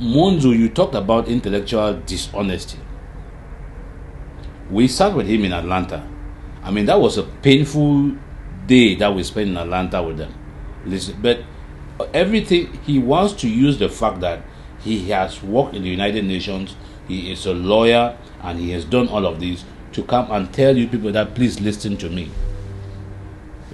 Munzu, you talked about intellectual dishonesty. We sat with him in Atlanta. I mean, that was a painful day that we spent in Atlanta with them. Listen, but everything, he wants to use the fact that he has worked in the United Nations, he is a lawyer, and he has done all of this to come and tell you people that please listen to me.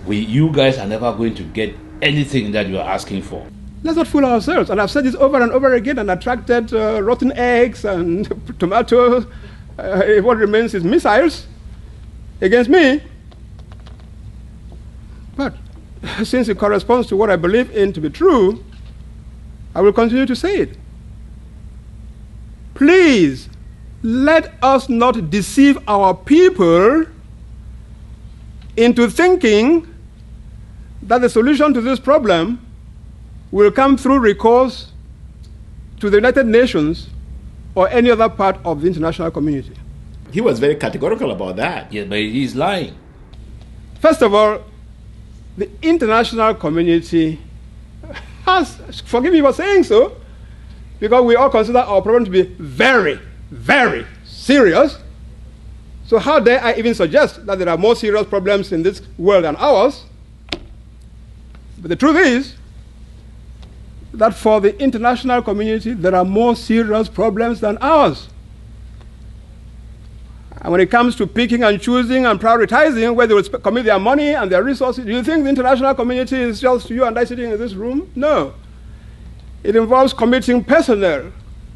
You guys are never going to get anything that you are asking for. Let's not fool ourselves. And I've said this over and over again and attracted rotten eggs and tomatoes. What remains is missiles against me. But since it corresponds to what I believe in to be true, I will continue to say it. Please, let us not deceive our people into thinking that the solution to this problem will come through recourse to the United Nations or any other part of the international community. He was very categorical about that. Yeah, but he's lying. First of all, the international community has, forgive me for saying so, because we all consider our problem to be very, very serious. So how dare I even suggest that there are more serious problems in this world than ours? But the truth is that for the international community, there are more serious problems than ours. And when it comes to picking and choosing and prioritizing where they will commit their money and their resources, do you think the international community is just you and I sitting in this room? No. It involves committing personnel,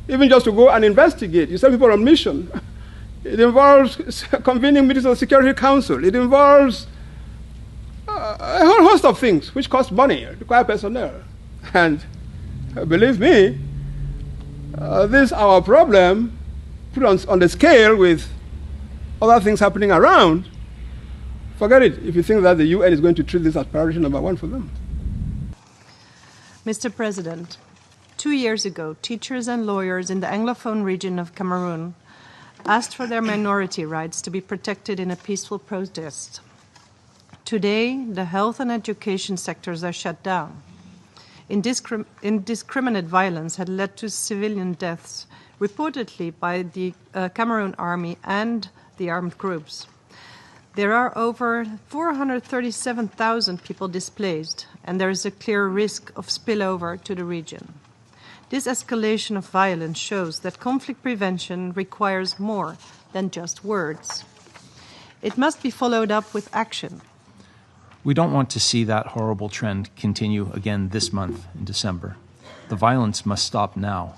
even just to go and investigate. You send people on mission. It involves convening meetings of the Security Council. It involves a whole host of things which cost money, require personnel. And believe me, this our problem, put on the scale with other things happening around, forget it if you think that the UN is going to treat this as priority number one for them. Mr. President, 2 years ago, teachers and lawyers in the Anglophone region of Cameroon asked for their minority rights to be protected in a peaceful protest. Today, the health and education sectors are shut down. Indiscriminate violence had led to civilian deaths, reportedly by the Cameroon army and the armed groups. There are over 437,000 people displaced, and there is a clear risk of spillover to the region. This escalation of violence shows that conflict prevention requires more than just words. It must be followed up with action. We don't want to see that horrible trend continue again this month in December. The violence must stop now.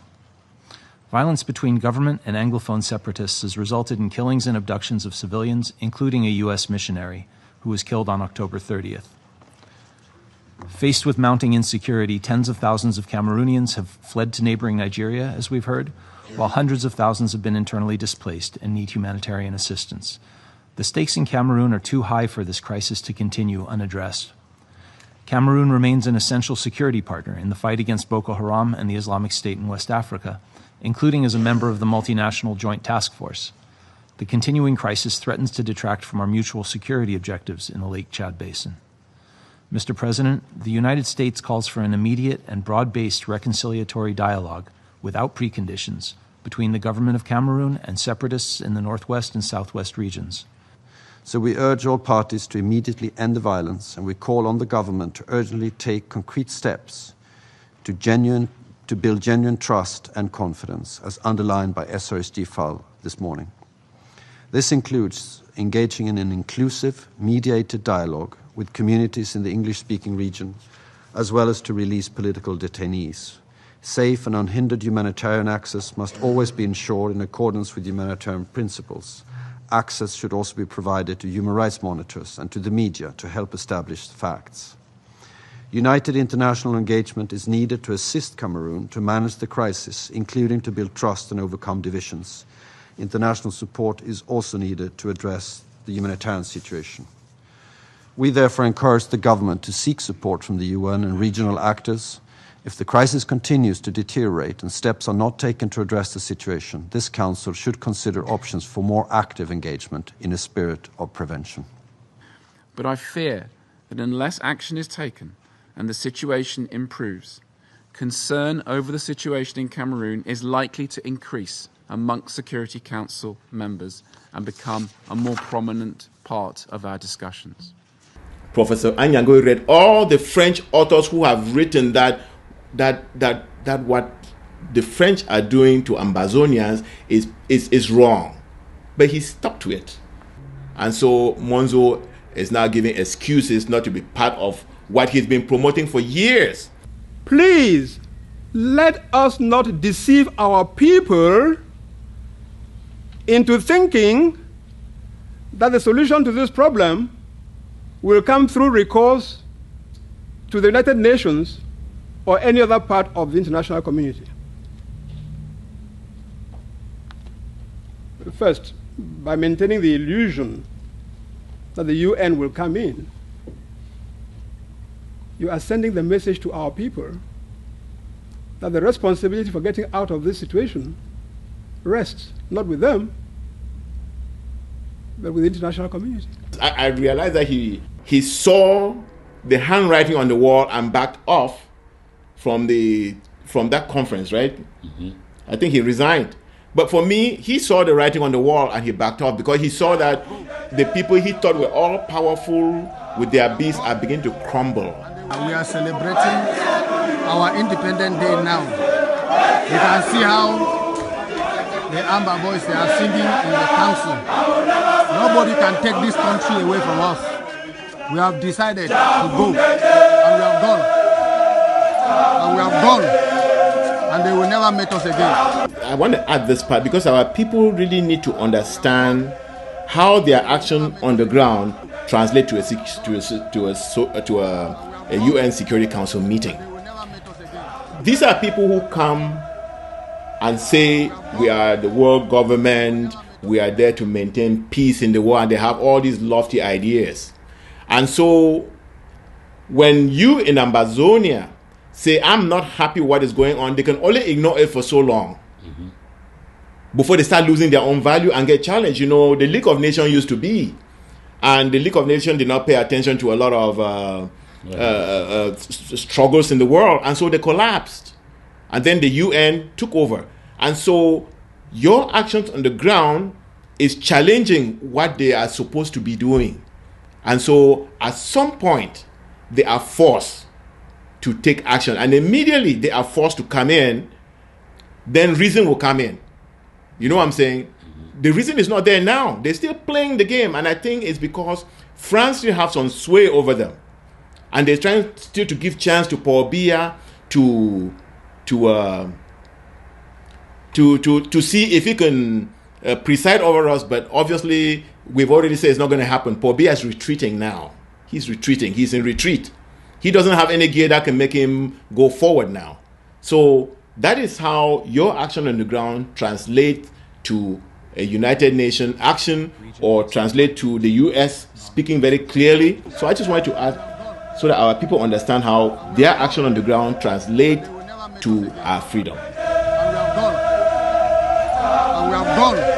Violence between government and Anglophone separatists has resulted in killings and abductions of civilians, including a U.S. missionary who was killed on October 30th. Faced with mounting insecurity, tens of thousands of Cameroonians have fled to neighboring Nigeria, as we've heard, while hundreds of thousands have been internally displaced and need humanitarian assistance. The stakes in Cameroon are too high for this crisis to continue unaddressed. Cameroon remains an essential security partner in the fight against Boko Haram and the Islamic State in West Africa, including as a member of the multinational Joint Task Force. The continuing crisis threatens to detract from our mutual security objectives in the Lake Chad Basin. Mr. President, the United States calls for an immediate and broad-based reconciliatory dialogue without preconditions between the government of Cameroon and separatists in the northwest and southwest regions. So we urge all parties to immediately end the violence, and we call on the government to urgently take concrete steps to build genuine trust and confidence, as underlined by SRSG FAL this morning. This includes engaging in an inclusive, mediated dialogue with communities in the English-speaking region, as well as to release political detainees. Safe and unhindered humanitarian access must always be ensured in accordance with humanitarian principles. Access should also be provided to human rights monitors and to the media to help establish facts. United international engagement is needed to assist Cameroon to manage the crisis, including to build trust and overcome divisions. International support is also needed to address the humanitarian situation. We therefore encourage the government to seek support from the UN and regional actors. If the crisis continues to deteriorate and steps are not taken to address the situation, this Council should consider options for more active engagement in a spirit of prevention. But I fear that unless action is taken and the situation improves, concern over the situation in Cameroon is likely to increase amongst Security Council members and become a more prominent part of our discussions. Professor Anyango read all the French authors who have written that what the French are doing to Ambazonians is wrong. But he stuck to it. And so Munzu is now giving excuses not to be part of what he's been promoting for years. Please, let us not deceive our people into thinking that the solution to this problem will come through recourse to the United Nations or any other part of the international community. First, by maintaining the illusion that the UN will come in, you are sending the message to our people that the responsibility for getting out of this situation rests not with them, but with the international community. I realized that he saw the handwriting on the wall and backed off from that conference, right? Mm-hmm. I think he resigned. But for me, he saw the writing on the wall and he backed off because he saw that the people he thought were all powerful with their beasts are beginning to crumble. We are celebrating our Independent Day now. You can see how the Amba boys, they are singing in the council. Nobody can take this country away from us. We have decided to go, and we have gone. And we have gone, and they will never meet us again. I want to add this part because our people really need to understand how their action on the ground translate to a UN Security Council meeting. These are people who come and say we are the world government, we are there to maintain peace in the world, and they have all these lofty ideas. And so when you in Ambazonia say, I'm not happy with what is going on, they can only ignore it for so long before they start losing their own value and get challenged. You know, the League of Nations used to be, and the League of Nations did not pay attention to a lot of struggles in the world, and so they collapsed. And then the UN took over. And so your actions on the ground is challenging what they are supposed to be doing. And so at some point, they are forced to take action. And immediately they are forced to come in, then reason will come in. You know what I'm saying? The reason is not there now. They're still playing the game. And I think it's because France still have some sway over them. And they're trying still to give chance to Paul Biya to see if he can preside over us. But obviously, we've already said it's not going to happen. Paul Biya is retreating now. He's retreating. He's in retreat. He doesn't have any gear that can make him go forward now. So that is how your action on the ground translates to a United Nations action or translate to the US speaking very clearly. So I just wanted to add so that our people understand how their action on the ground translate to our freedom. And we have gone. And we have gone.